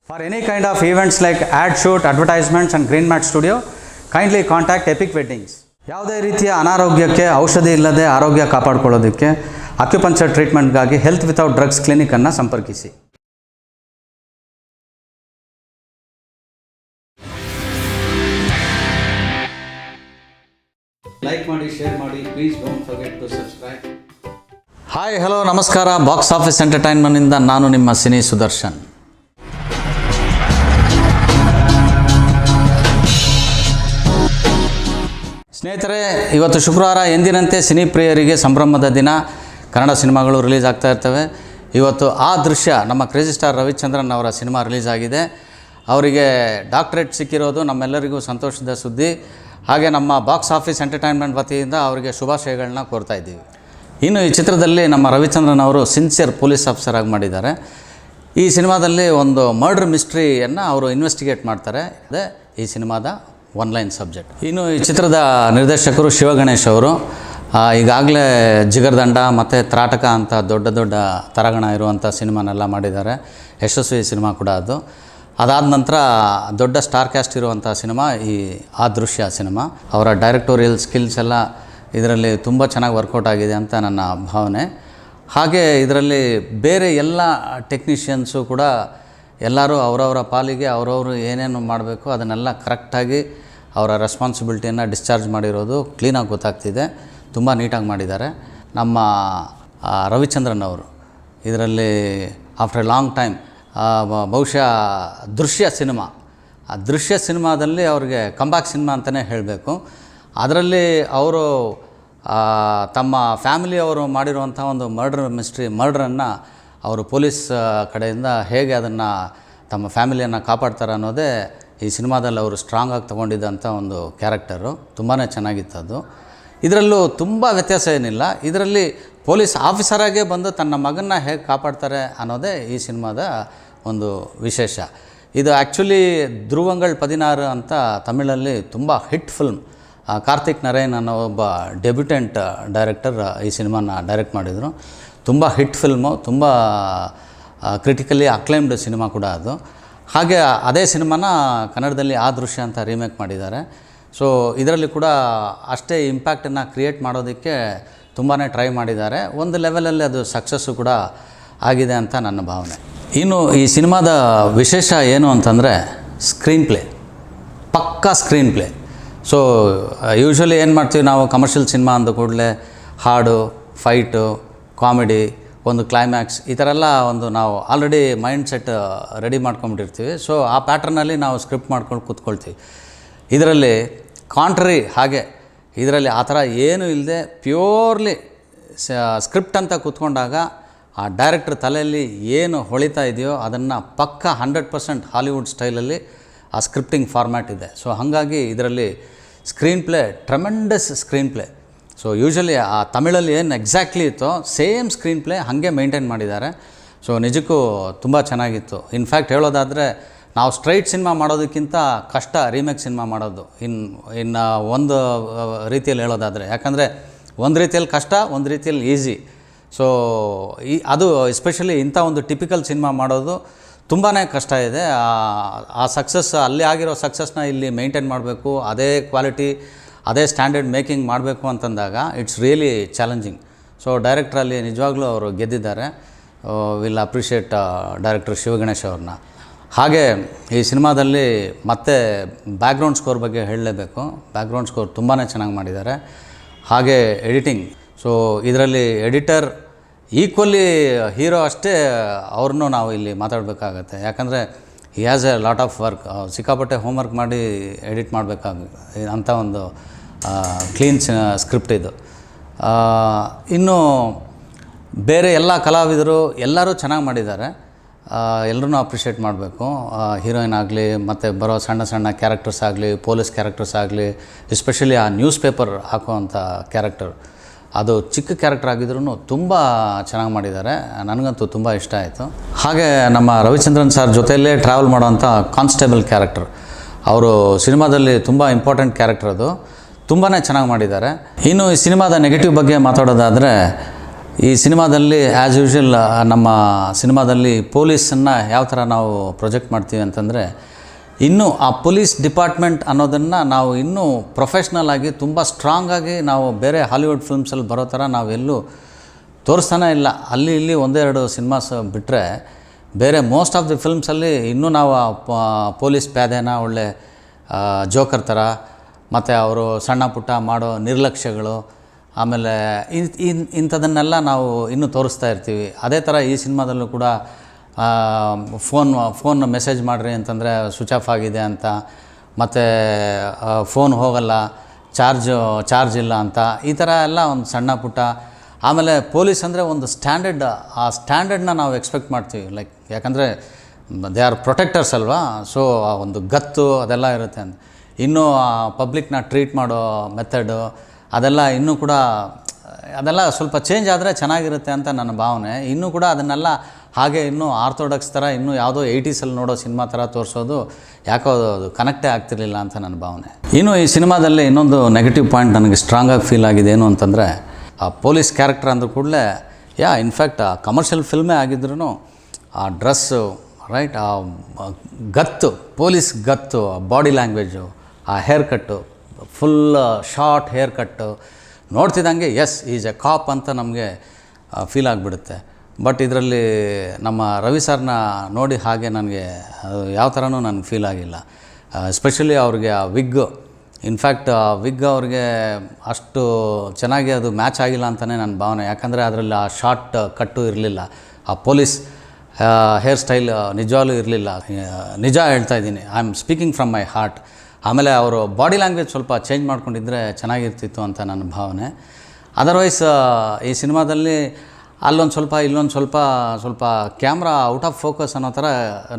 For any kind of events like ad shoot, advertisements and green mat studio, kindly contact Epic Weddings. ಯಾವುದೇ ರೀತಿಯ ಅನಾರೋಗ್ಯಕ್ಕೆ ಔಷಧಿ ಇಲ್ಲದೆ ಆರೋಗ್ಯ ಕಾಪಾಡಿಕೊಳ್ಳೋದಕ್ಕೆ ಅಕ್ಯುಪಂಕ್ಚರ್ ಟ್ರೀಟ್ಮೆಂಟ್ಗಾಗಿ ಹೆಲ್ತ್ ವಿತೌಟ್ ಡ್ರಗ್ಸ್ ಕ್ಲಿನಿಕನ್ನು ಸಂಪರ್ಕಿಸಿ. ಲೈಕ್ ಮಾಡಿ, ಶೇರ್ ಮಾಡಿ, please don't forget to subscribe. Hi, hello, ನಮಸ್ಕಾರ. ಬಾಕ್ಸ್ ಆಫೀಸ್ ಎಂಟರ್ಟೈನ್ಮೆಂಟ್ನಿಂದ ನಾನು ನಿಮ್ಮ ಸಿನಿ ಸುದರ್ಶನ್. ಸ್ನೇಹಿತರೆ, ಇವತ್ತು ಶುಕ್ರವಾರ ಎಂದಿನಂತೆ ಸಿನಿ ಪ್ರಿಯರಿಗೆ ಸಂಭ್ರಮದ ದಿನ. ಕನ್ನಡ ಸಿನಿಮಾಗಳು ರಿಲೀಸ್ ಆಗ್ತಾ ಇರ್ತವೆ. ಇವತ್ತು ಆ ದೃಶ್ಯ ನಮ್ಮ ಕ್ರೇಜಿ ಸ್ಟಾರ್ ರವಿಚಂದ್ರನ್ ಅವರ ಸಿನಿಮಾ ರಿಲೀಸ್ ಆಗಿದೆ. ಅವರಿಗೆ ಡಾಕ್ಟರೇಟ್ ಸಿಕ್ಕಿರೋದು ನಮ್ಮೆಲ್ಲರಿಗೂ ಸಂತೋಷದ ಸುದ್ದಿ. ಹಾಗೆ ನಮ್ಮ ಬಾಕ್ಸ್ ಆಫೀಸ್ ಎಂಟರ್ಟೈನ್ಮೆಂಟ್ ವತಿಯಿಂದ ಅವರಿಗೆ ಶುಭಾಶಯಗಳನ್ನ ಕೋರ್ತಾ ಇದ್ದೀವಿ. ಇನ್ನು ಈ ಚಿತ್ರದಲ್ಲಿ ನಮ್ಮ ರವಿಚಂದ್ರನ್ ಅವರು ಸಿನ್ಸಿಯರ್ ಪೊಲೀಸ್ ಆಫೀಸರ್ ಆಗಿ ಮಾಡಿದ್ದಾರೆ. ಈ ಸಿನಿಮಾದಲ್ಲಿ ಒಂದು ಮರ್ಡರ್ ಮಿಸ್ಟ್ರಿಯನ್ನು ಅವರು ಇನ್ವೆಸ್ಟಿಗೇಟ್ ಮಾಡ್ತಾರೆ. ಅದೇ ಈ ಸಿನಿಮಾದ ಒನ್ಲೈನ್ ಸಬ್ಜೆಕ್ಟ್. ಇನ್ನು ಈ ಚಿತ್ರದ ನಿರ್ದೇಶಕರು ಶಿವಗಣೇಶ್ ಅವರು ಈಗಾಗಲೇ ಜಿಗರ್ದಂಡ ಮತ್ತು ತ್ರಾಟಕ ಅಂತ ದೊಡ್ಡ ದೊಡ್ಡ ತರಗಣ ಇರುವಂಥ ಸಿನಿಮಾನೆಲ್ಲ ಮಾಡಿದ್ದಾರೆ. ಯಶಸ್ವಿ ಸಿನಿಮಾ ಕೂಡ ಅದು. ಅದಾದ ನಂತರ ದೊಡ್ಡ ಸ್ಟಾರ್ ಕ್ಯಾಸ್ಟ್ ಇರುವಂಥ ಸಿನಿಮಾ ಆ ದೃಶ್ಯ ಸಿನಿಮಾ. ಅವರ ಡೈರೆಕ್ಟೋರಿಯಲ್ ಸ್ಕಿಲ್ಸ್ ಎಲ್ಲ ಇದರಲ್ಲಿ ತುಂಬ ಚೆನ್ನಾಗಿ ವರ್ಕೌಟ್ ಆಗಿದೆ ಅಂತ ನನ್ನ ಭಾವನೆ. ಹಾಗೆ ಇದರಲ್ಲಿ ಬೇರೆ ಎಲ್ಲ ಟೆಕ್ನಿಷಿಯನ್ಸು ಕೂಡ ಎಲ್ಲರೂ ಅವರವರ ಪಾಲಿಗೆ ಅವರವರು ಏನೇನು ಮಾಡಬೇಕು ಅದನ್ನೆಲ್ಲ ಕರೆಕ್ಟಾಗಿ ಅವರ ರೆಸ್ಪಾನ್ಸಿಬಿಲಿಟಿಯನ್ನು ಡಿಸ್ಚಾರ್ಜ್ ಮಾಡಿರೋದು ಕ್ಲೀನಾಗಿ ಗೊತ್ತಾಗ್ತಿದೆ. ತುಂಬ ನೀಟಾಗಿ ಮಾಡಿದ್ದಾರೆ. ನಮ್ಮ ರವಿಚಂದ್ರನ್ ಅವರು ಇದರಲ್ಲಿ ಆಫ್ಟರ್ ಎ ಲಾಂಗ್ ಟೈಮ್ ಬಹುಶಃ ದೃಶ್ಯ ಸಿನಿಮಾದಲ್ಲಿ ಅವ್ರಿಗೆ ಕಂಬ್ಯಾಕ್ ಸಿನಿಮಾ ಅಂತಲೇ ಹೇಳಬೇಕು. ಅದರಲ್ಲಿ ಅವರು ತಮ್ಮ ಫ್ಯಾಮಿಲಿಯವರು ಮಾಡಿರುವಂಥ ಒಂದು ಮರ್ಡ್ರನ್ನು ಅವರು ಪೊಲೀಸ್ ಕಡೆಯಿಂದ ಹೇಗೆ ಅದನ್ನು ತಮ್ಮ ಫ್ಯಾಮಿಲಿಯನ್ನು ಕಾಪಾಡ್ತಾರೆ ಅನ್ನೋದೇ ಈ ಸಿನಿಮಾದಲ್ಲಿ ಅವರು ಸ್ಟ್ರಾಂಗಾಗಿ ತೊಗೊಂಡಿದ್ದಂಥ ಒಂದು ಕ್ಯಾರೆಕ್ಟರು. ತುಂಬಾ ಚೆನ್ನಾಗಿತ್ತು ಅದು. ಇದರಲ್ಲೂ ತುಂಬ ವ್ಯತ್ಯಾಸ ಏನಿಲ್ಲ. ಇದರಲ್ಲಿ ಪೊಲೀಸ್ ಆಫೀಸರಾಗೇ ಬಂದು ತನ್ನ ಮಗನ್ನ ಹೇಗೆ ಕಾಪಾಡ್ತಾರೆ ಅನ್ನೋದೇ ಈ ಸಿನಿಮಾದ ಒಂದು ವಿಶೇಷ. ಇದು ಆ್ಯಕ್ಚುಲಿ ಧ್ರುವಂಗಳ್ 16 ಅಂತ ತಮಿಳಲ್ಲಿ ತುಂಬ ಹಿಟ್ ಫಿಲ್ಮ್. ಕಾರ್ತಿಕ್ ನರೇನ್ ಅನ್ನೋ ಒಬ್ಬ ಡೆಬ್ಯೂಟೆಂಟ್ ಡೈರೆಕ್ಟರ್ ಈ ಸಿನಿಮಾನ ಡೈರೆಕ್ಟ್ ಮಾಡಿದರು. ತುಂಬ ಹಿಟ್ ಫಿಲ್ಮು, ತುಂಬ ಕ್ರಿಟಿಕಲಿ ಅಕ್ಲೈಮ್ಡ್ ಸಿನಿಮಾ ಕೂಡ ಅದು. ಹಾಗೆ ಅದೇ ಸಿನಿಮಾನ ಕನ್ನಡದಲ್ಲಿ ಆ ದೃಶ್ಯ ಅಂತ ರೀಮೇಕ್ ಮಾಡಿದ್ದಾರೆ. ಸೊ ಇದರಲ್ಲಿ ಕೂಡ ಅಷ್ಟೇ ಇಂಪ್ಯಾಕ್ಟನ್ನು ಕ್ರಿಯೇಟ್ ಮಾಡೋದಕ್ಕೆ ತುಂಬಾ ಟ್ರೈ ಮಾಡಿದ್ದಾರೆ. ಒಂದು ಲೆವೆಲಲ್ಲಿ ಅದು ಸಕ್ಸಸ್ಸು ಕೂಡ ಆಗಿದೆ ಅಂತ ನನ್ನ ಭಾವನೆ. ಇನ್ನು ಈ ಸಿನಿಮಾದ ವಿಶೇಷ ಏನು ಅಂತಂದರೆ ಪಕ್ಕಾ ಸ್ಕ್ರೀನ್ ಪ್ಲೇ. ಸೊ ಯೂಶ್ವಲಿ ಏನು ಮಾಡ್ತೀವಿ ನಾವು ಕಮರ್ಷಿಯಲ್ ಸಿನಿಮಾ ಅಂದ ಕೂಡಲೇ ಹಾಡು, ಫೈಟು, ಕಾಮಿಡಿ, ಒಂದು ಕ್ಲೈಮ್ಯಾಕ್ಸ್, ಈ ಥರ ಎಲ್ಲ ಒಂದು ನಾವು ಆಲ್ರೆಡಿ ಮೈಂಡ್ ಸೆಟ್ ರೆಡಿ ಮಾಡ್ಕೊಂಬಿಟ್ಟಿರ್ತೀವಿ. ಸೊ ಆ ಪ್ಯಾಟ್ರನಲ್ಲಿ ನಾವು ಸ್ಕ್ರಿಪ್ಟ್ ಮಾಡ್ಕೊಂಡು ಕೂತ್ಕೊಳ್ತೀವಿ. ಇದರಲ್ಲಿ ಕಾಂಟ್ರರಿ ಹಾಗೆ ಇದರಲ್ಲಿ ಆ ಥರ ಏನೂ ಇಲ್ಲದೆ ಪ್ಯೂರ್ಲಿ ಸ್ಕ್ರಿಪ್ಟ್ ಅಂತ ಕೂತ್ಕೊಂಡಾಗ ಆ ಡೈರೆಕ್ಟ್ರ್ ತಲೆಯಲ್ಲಿ ಏನು ಹೊಳಿತಾ ಇದೆಯೋ ಅದನ್ನು ಪಕ್ಕ 100% ಹಾಲಿವುಡ್ ಸ್ಟೈಲಲ್ಲಿ ಆ ಸ್ಕ್ರಿಪ್ಟಿಂಗ್ ಫಾರ್ಮ್ಯಾಟ್ ಇದೆ. ಸೊ ಹಾಗಾಗಿ ಇದರಲ್ಲಿ screen play tremendous screen play. So usually ಆ ತಮಿಳಲ್ಲಿ ಏನು ಎಕ್ಸಾಕ್ಟ್ಲಿ ಇತ್ತೋ ಸೇಮ್ ಸ್ಕ್ರೀನ್ ಪ್ಲೇ ಹಾಗೆ ಮೇಂಟೈನ್ ಮಾಡಿದ್ದಾರೆ. ಸೊ ನಿಜಕ್ಕೂ ತುಂಬ ಚೆನ್ನಾಗಿತ್ತು. ಇನ್ಫ್ಯಾಕ್ಟ್ ಹೇಳೋದಾದರೆ ನಾವು ಸ್ಟ್ರೈಟ್ ಸಿನಿಮಾ ಮಾಡೋದಕ್ಕಿಂತ ಕಷ್ಟ ರೀಮೇಕ್ ಸಿನಿಮಾ ಮಾಡೋದು ಇನ್ನು ಒಂದು ರೀತಿಯಲ್ಲಿ ಹೇಳೋದಾದರೆ. ಯಾಕಂದರೆ ಒಂದು ರೀತಿಯಲ್ಲಿ ಕಷ್ಟ, ಒಂದು ರೀತಿಯಲ್ಲಿ ಈಸಿ. ಸೊ ಅದು ಎಸ್ಪೆಷಲಿ ಇಂಥ ಒಂದು ಟಿಪಿಕಲ್ ಸಿನಿಮಾ ಮಾಡೋದು ತುಂಬಾ ಕಷ್ಟ ಇದೆ. ಆ ಸಕ್ಸಸ್ ಅಲ್ಲಿ ಆಗಿರೋ ಸಕ್ಸಸ್ನ ಇಲ್ಲಿ ಮೇಂಟೈನ್ ಮಾಡಬೇಕು, ಅದೇ ಕ್ವಾಲಿಟಿ ಅದೇ ಸ್ಟ್ಯಾಂಡರ್ಡ್ ಮೇಕಿಂಗ್ ಮಾಡಬೇಕು ಅಂತಂದಾಗ ಇಟ್ಸ್ ರಿಯಲಿ ಚಾಲೆಂಜಿಂಗ್. ಸೊ ಡೈರೆಕ್ಟ್ರಲ್ಲಿ ನಿಜವಾಗ್ಲೂ ಅವರು ಗೆದ್ದಿದ್ದಾರೆ. ವಿಲ್ ಅಪ್ರಿಷಿಯೇಟ್ ಡೈರೆಕ್ಟರ್ ಶಿವಗಣೇಶ್ ಅವ್ರನ್ನ. ಹಾಗೆ ಈ ಸಿನಿಮಾದಲ್ಲಿ ಮತ್ತೆ ಬ್ಯಾಕ್ಗ್ರೌಂಡ್ ಸ್ಕೋರ್ ಬಗ್ಗೆ ಹೇಳಲೇಬೇಕು. ಬ್ಯಾಕ್ಗ್ರೌಂಡ್ ಸ್ಕೋರ್ ತುಂಬಾ ಚೆನ್ನಾಗಿ ಮಾಡಿದ್ದಾರೆ. ಹಾಗೆ ಎಡಿಟಿಂಗ್. ಸೊ ಇದರಲ್ಲಿ ಎಡಿಟರ್ ಈಕ್ವಲಿ ಹೀರೋ ಅಷ್ಟೇ ಅವ್ರನ್ನೂ ನಾವು ಇಲ್ಲಿ ಮಾತಾಡಬೇಕಾಗತ್ತೆ. ಯಾಕಂದರೆ he has A lot of work. ಸಿಕ್ಕಾಪಟ್ಟೆ ಹೋಮ್ವರ್ಕ್ ಮಾಡಿ ಎಡಿಟ್ ಅಂಥ ಒಂದು ಕ್ಲೀನ್ ಸ್ಕ್ರಿಪ್ಟ್ ಇದು. ಇನ್ನು ಬೇರೆ ಎಲ್ಲ ಕಲಾವಿದರು ಎಲ್ಲರೂ ಚೆನ್ನಾಗಿ ಮಾಡಿದ್ದಾರೆ. ಎಲ್ಲರೂ ಅಪ್ರಿಷಿಯೇಟ್ ಮಾಡಬೇಕು. ಹೀರೋಯಿನ್ ಆಗಲಿ, ಮತ್ತು ಬರೋ ಸಣ್ಣ ಸಣ್ಣ ಕ್ಯಾರೆಕ್ಟರ್ಸ್ ಆಗಲಿ, ಪೊಲೀಸ್ ಕ್ಯಾರೆಕ್ಟರ್ಸ್ ಆಗಲಿ, ಎಸ್ಪೆಷಲಿ ಆ ನ್ಯೂಸ್ ಪೇಪರ್ ಹಾಕುವಂಥ ಕ್ಯಾರೆಕ್ಟರ್, ಅದು ಚಿಕ್ಕ ಕ್ಯಾರೆಕ್ಟರ್ ಆಗಿದ್ರೂ ತುಂಬ ಚೆನ್ನಾಗಿ ಮಾಡಿದ್ದಾರೆ. ನನಗಂತೂ ತುಂಬ ಇಷ್ಟ ಆಯಿತು. ಹಾಗೆ ನಮ್ಮ ರವಿಚಂದ್ರನ್ ಸರ್ ಜೊತೆಯಲ್ಲೇ ಟ್ರಾವೆಲ್ ಮಾಡೋವಂಥ ಕಾನ್ಸ್ಟೇಬಲ್ ಕ್ಯಾರೆಕ್ಟರ್, ಅವರು ಸಿನಿಮಾದಲ್ಲಿ ತುಂಬ ಇಂಪಾರ್ಟೆಂಟ್ ಕ್ಯಾರೆಕ್ಟರ್. ಅದು ತುಂಬಾ ಚೆನ್ನಾಗಿ ಮಾಡಿದ್ದಾರೆ. ಇನ್ನು ಈ ಸಿನಿಮಾದ ನೆಗೆಟಿವ್ ಬಗ್ಗೆ ಮಾತಾಡೋದಾದರೆ ಈ ಸಿನಿಮಾದಲ್ಲಿ ಆ್ಯಸ್ ಯೂಶ್ವಲ್ ನಮ್ಮ ಸಿನಿಮಾದಲ್ಲಿ ಪೊಲೀಸನ್ನು ಯಾವ ಥರ ನಾವು ಪ್ರೊಜೆಕ್ಟ್ ಮಾಡ್ತೀವಿ ಅಂತಂದರೆ, ಇನ್ನೂ ಆ ಪೊಲೀಸ್ ಡಿಪಾರ್ಟ್ಮೆಂಟ್ ಅನ್ನೋದನ್ನು ನಾವು ಇನ್ನೂ ಪ್ರೊಫೆಷ್ನಲ್ ಆಗಿ ತುಂಬ ಸ್ಟ್ರಾಂಗಾಗಿ ನಾವು ಬೇರೆ ಹಾಲಿವುಡ್ ಫಿಲ್ಮ್ಸಲ್ಲಿ ಬರೋ ಥರ ನಾವೆಲ್ಲೂ ತೋರಿಸ್ತಾನೆ ಇಲ್ಲ. ಅಲ್ಲಿ ಇಲ್ಲಿ ಒಂದೆರಡು ಸಿನಿಮಾಸ್ ಬಿಟ್ಟರೆ ಬೇರೆ ಮೋಸ್ಟ್ ಆಫ್ ದಿ ಫಿಲ್ಮ್ಸಲ್ಲಿ ಇನ್ನೂ ನಾವು ಪೊಲೀಸ್ ಪ್ಯಾದೆನ ಒಳ್ಳೆ ಜೋಕರ್ ಥರ, ಮತ್ತು ಅವರು ಸಣ್ಣ ಪುಟ್ಟ ಮಾಡೋ ನಿರ್ಲಕ್ಷ್ಯಗಳು, ಆಮೇಲೆ ಇಂಥದನ್ನೆಲ್ಲ ನಾವು ಇನ್ನೂ ತೋರಿಸ್ತಾ ಇರ್ತೀವಿ. ಅದೇ ಥರ ಈ ಸಿನಿಮಾದಲ್ಲೂ ಕೂಡ ಫೋನ್ ಮೆಸೇಜ್ ಮಾಡಿರಿ ಅಂತಂದರೆ ಸ್ವಿಚ್ ಆಫ್ ಆಗಿದೆ ಅಂತ, ಮತ್ತು ಫೋನ್ ಹೋಗಲ್ಲ, ಚಾರ್ಜ್ ಇಲ್ಲ ಅಂತ, ಈ ಥರ ಎಲ್ಲ ಒಂದು ಸಣ್ಣ ಪುಟ್ಟ. ಆಮೇಲೆ ಪೊಲೀಸ್ ಅಂದರೆ ಒಂದು ಸ್ಟ್ಯಾಂಡರ್ಡ್, ಆ ಸ್ಟ್ಯಾಂಡರ್ಡ್ನ ನಾವು ಎಕ್ಸ್ಪೆಕ್ಟ್ ಮಾಡ್ತೀವಿ. ಲೈಕ್ ಯಾಕಂದರೆ ದೇ ಆರ್ ಪ್ರೊಟೆಕ್ಟರ್ಸ್ ಅಲ್ವಾ, ಸೊ ಆ ಒಂದು ಗತ್ತು ಅದೆಲ್ಲ ಇರುತ್ತೆ ಅಂತ. ಇನ್ನೂ ಪಬ್ಲಿಕ್ನ ಟ್ರೀಟ್ ಮಾಡೋ ಮೆಥಡು ಅದೆಲ್ಲ ಇನ್ನೂ ಕೂಡ ಅದೆಲ್ಲ ಸ್ವಲ್ಪ ಚೇಂಜ್ ಆದರೆ ಚೆನ್ನಾಗಿರುತ್ತೆ ಅಂತ ನನ್ನ ಭಾವನೆ. ಇನ್ನೂ ಕೂಡ ಅದನ್ನೆಲ್ಲ ಹಾಗೆ ಇನ್ನೂ ಆರ್ಥೋಡಕ್ಸ್ ಥರ ಇನ್ನೂ ಯಾವುದೋ 80ಸಲ್ಲಿ ನೋಡೋ ಸಿನಿಮಾ ಥರ ತೋರಿಸೋದು ಯಾಕೋ ಅದು ಕನೆಕ್ಟೇ ಆಗ್ತಿರ್ಲಿಲ್ಲ ಅಂತ ನನ್ನ ಭಾವನೆ. ಇನ್ನು ಈ ಸಿನಿಮಾದಲ್ಲಿ ಇನ್ನೊಂದು ನೆಗೆಟಿವ್ ಪಾಯಿಂಟ್ ನನಗೆ ಸ್ಟ್ರಾಂಗಾಗಿ ಫೀಲ್ ಆಗಿದೆ ಏನು ಅಂತಂದರೆ, ಆ ಪೊಲೀಸ್ ಕ್ಯಾರೆಕ್ಟರ್ ಅಂದ ಕೂಡಲೇ ಇನ್ಫ್ಯಾಕ್ಟ್ ಆ ಕಮರ್ಷಿಯಲ್ ಫಿಲ್ಮೇ ಆಗಿದ್ರೂ ಆ ಡ್ರೆಸ್ಸು ರೈಟ್, ಆ ಗತ್ತು, ಪೊಲೀಸ್ ಗತ್ತು, ಬಾಡಿ ಲ್ಯಾಂಗ್ವೇಜು, ಆ ಹೇರ್ ಕಟ್ಟು, ಫುಲ್ ಶಾರ್ಟ್ ಹೇರ್ ಕಟ್ಟು ನೋಡ್ತಿದ್ದಂಗೆ ಎಸ್ ಈಸ್ ಎ ಕಾಪ್ ಅಂತ ನಮಗೆ ಫೀಲ್ ಆಗಿಬಿಡುತ್ತೆ. ಬಟ್ ಇದರಲ್ಲಿ ನಮ್ಮ ರವಿ ಸರ್ನ ನೋಡಿ ಹಾಗೆ ನನಗೆ ಅದು ಯಾವ ಥರನೂ ನನಗೆ ಫೀಲ್ ಆಗಿಲ್ಲ. ಎಸ್ಪೆಷಲಿ ಅವ್ರಿಗೆ ಆ ವಿಗ್, ಇನ್ಫ್ಯಾಕ್ಟ್ ಆ ವಿಗ್ ಅವ್ರಿಗೆ ಅಷ್ಟು ಚೆನ್ನಾಗಿ ಅದು ಮ್ಯಾಚ್ ಆಗಿಲ್ಲ ಅಂತಲೇ ನನ್ನ ಭಾವನೆ. ಯಾಕಂದರೆ ಅದರಲ್ಲಿ ಆ ಶಾರ್ಟ್ ಕಟ್ಟು ಇರಲಿಲ್ಲ, ಆ ಪೊಲೀಸ್ ಹೇರ್ ಸ್ಟೈಲ್ ನಿಜವಾಗ್ಲೂ ಇರಲಿಲ್ಲ. ನಿಜ ಹೇಳ್ತಾ ಇದ್ದೀನಿ, I am speaking from my heart. ಆಮೇಲೆ ಅವರು ಬಾಡಿ ಲ್ಯಾಂಗ್ವೇಜ್ ಸ್ವಲ್ಪ ಚೇಂಜ್ ಮಾಡ್ಕೊಂಡಿದ್ದರೆ ಚೆನ್ನಾಗಿರ್ತಿತ್ತು ಅಂತ ನನ್ನ ಭಾವನೆ. ಅದರ್ವೈಸ್ ಈ ಸಿನಿಮಾದಲ್ಲಿ ಅಲ್ಲೊಂದು ಸ್ವಲ್ಪ ಇಲ್ಲೊಂದು ಸ್ವಲ್ಪ ಕ್ಯಾಮ್ರಾ ಔಟ್ ಆಫ್ ಫೋಕಸ್ ಅನ್ನೋ ಥರ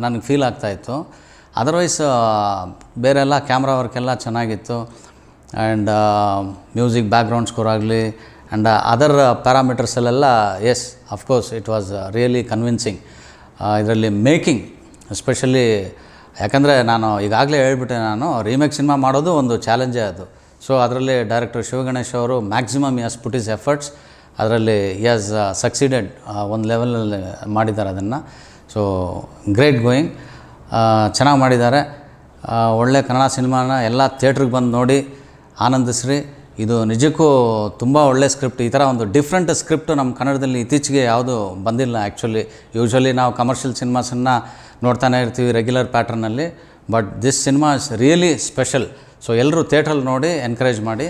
ನನಗೆ ಫೀಲ್ ಆಗ್ತಾಯಿತ್ತು. ಅದರ್ವೈಸ್ ಬೇರೆಲ್ಲ ಕ್ಯಾಮ್ರಾ ವರ್ಕೆಲ್ಲ ಚೆನ್ನಾಗಿತ್ತು. ಆ್ಯಂಡ್ ಮ್ಯೂಸಿಕ್ ಬ್ಯಾಕ್ಗ್ರೌಂಡ್ ಸ್ಕೋರ್ ಆಗಲಿ ಆ್ಯಂಡ್ ಅದರ್ ಪ್ಯಾರಾಮೀಟರ್ಸಲ್ಲೆಲ್ಲ yes of course it was really convincing. ಇದರಲ್ಲಿ ಮೇಕಿಂಗ್ ಎಸ್ಪೆಷಲಿ, ಯಾಕಂದರೆ ನಾನು ಈಗಾಗಲೇ ಹೇಳ್ಬಿಟ್ಟೆ, ನಾನು ರೀಮೇಕ್ ಸಿನಿಮಾ ಮಾಡೋದು ಒಂದು ಚಾಲೆಂಜೇ ಅದು. ಸೊ ಅದರಲ್ಲಿ ಡೈರೆಕ್ಟರ್ ಶಿವಗಣೇಶ್ ಅವರು maximum he has put his efforts. ಅದರಲ್ಲಿ ಹಿ ಹ್ಯಾಸ್ ಸಕ್ಸೀಡೆಡ್, ಒಂದು ಲೆವೆಲಲ್ಲಿ ಮಾಡಿದ್ದಾರೆ ಅದನ್ನು. ಸೊ ಗ್ರೇಟ್ ಗೋಯಿಂಗ್, ಚೆನ್ನಾಗಿ ಮಾಡಿದ್ದಾರೆ. ಒಳ್ಳೆ ಕನ್ನಡ ಸಿನಿಮಾನ ಎಲ್ಲ ಥಿಯೇಟ್ರಿಗೆ ಬಂದು ನೋಡಿ ಆನಂದಿಸ್ರಿ. ಇದು ನಿಜಕ್ಕೂ ತುಂಬ ಒಳ್ಳೆ ಸ್ಕ್ರಿಪ್ಟ್. ಈ ಥರ ಒಂದು ಡಿಫ್ರೆಂಟ್ ಸ್ಕ್ರಿಪ್ಟು ನಮ್ಮ ಕನ್ನಡದಲ್ಲಿ ಇತ್ತೀಚೆಗೆ ಯಾವುದು ಬಂದಿಲ್ಲ. ಆ್ಯಕ್ಚುಲಿ ಯೂಶ್ವಲಿ ನಾವು ಕಮರ್ಷಿಯಲ್ ಸಿನಿಮಾಸನ್ನು ನೋಡ್ತಾನೆ ಇರ್ತೀವಿ ರೆಗ್ಯುಲರ್ ಪ್ಯಾಟ್ರನಲ್ಲಿ, but this cinema is really special. So ಎಲ್ಲರೂ ಥಿಯೇಟ್ರಲ್ಲಿ ನೋಡಿ ಎನ್ಕರೇಜ್ ಮಾಡಿ.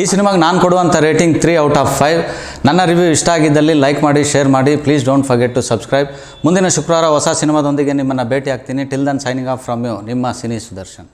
ಈ ಸಿನಿಮಾಗೆ ನಾನು ಕೊಡುವಂಥ ರೇಟಿಂಗ್ 3/5. ನನ್ನ ರಿವ್ಯೂ ಇಷ್ಟ ಆಗಿದ್ದಲ್ಲಿ ಲೈಕ್ ಮಾಡಿ, ಶೇರ್ ಮಾಡಿ. Please don't forget to subscribe. ಮುಂದಿನ ಶುಕ್ರವಾರ ಹೊಸ ಸಿನಿಮಾದೊಂದಿಗೆ ನಿಮ್ಮನ್ನು ಭೇಟಿ ಆಗ್ತೀನಿ. Till then signing off from you, ನಿಮ್ಮ ಸಿನಿ ಸುದರ್ಶನ್.